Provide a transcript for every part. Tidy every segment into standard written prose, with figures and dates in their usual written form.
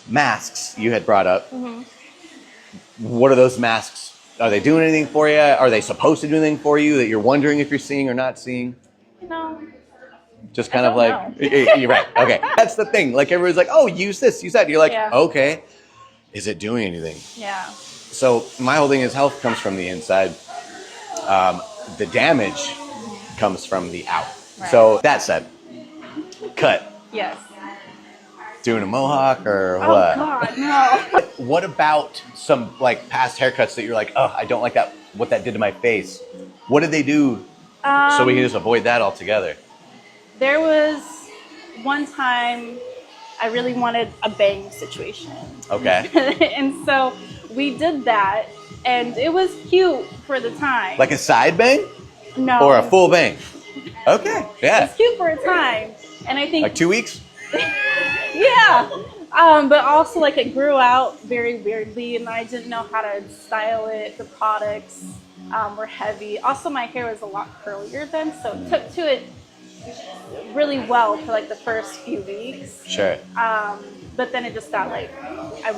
masks you had brought up. What are those masks? Are they doing anything for you? Are they supposed to do anything for you that you're wondering if you're seeing or not seeing? You know, Just kind of like, you're right. Okay. That's the thing. Like everyone's like, oh, use this, use that. You're like, okay. Is it doing anything? Yeah. So my whole thing is health comes from the inside. The damage comes from the out. Right. So that said, cut. Yes. Doing a mohawk or Oh what? God, no. What about some like past haircuts that you're like, oh, I don't like that, what that did to my face? What did they do so we can just avoid that altogether? There was one time I really wanted a bang situation. Okay. And so we did that, and it was cute for the time. Like a side bang? No. Or a full bang? Okay, yeah. It's cute for a time. And I think... Like 2 weeks? Yeah. But also, like, it grew out very weirdly, and I didn't know how to style it. The products were heavy. Also, my hair was a lot curlier then, so it took to it really well for, like, the first few weeks. Sure. But then it just got, like...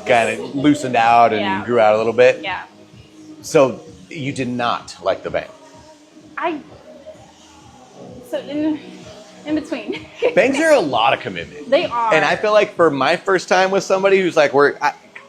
Kind of loosened out and grew out a little bit? Yeah. So, you did not like the bang? So, in between. Bangs are a lot of commitment. They are. And I feel like for my first time with somebody who's like, we're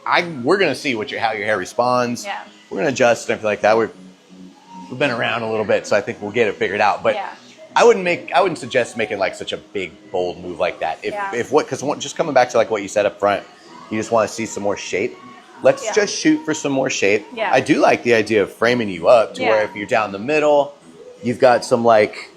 gonna see how your hair responds. Yeah. We're gonna adjust and everything like that. We've been around a little bit, so I think we'll get it figured out. But yeah. I wouldn't suggest making like such a big, bold move like that. Because just coming back to like what you said up front, you just want to see some more shape. Let's just shoot for some more shape. Yeah. I do like the idea of framing you up to where if you're down the middle, you've got some like,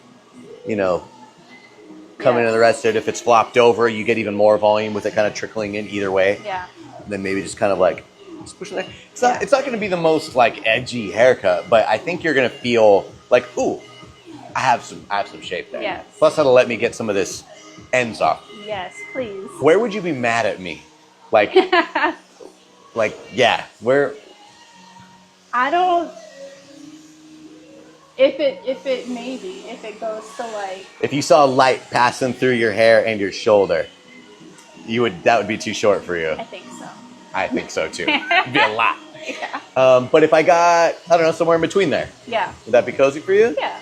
coming into the rest of it. If it's flopped over, you get even more volume with it kind of trickling in either way. Yeah. Then maybe just kind of like just pushing it. It's not going to be the most like edgy haircut, but I think you're going to feel like, ooh, I have some shape there. Yes. Plus, that'll let me get some of this ends off. Yes, please. Where would you be mad at me? Like, where? I don't. If it goes to like. If you saw light passing through your hair and your shoulder, that would be too short for you. I think so. I think so too. It'd be a lot. Yeah. But if I got, I don't know, somewhere in between there. Yeah. Would that be cozy for you? Yeah.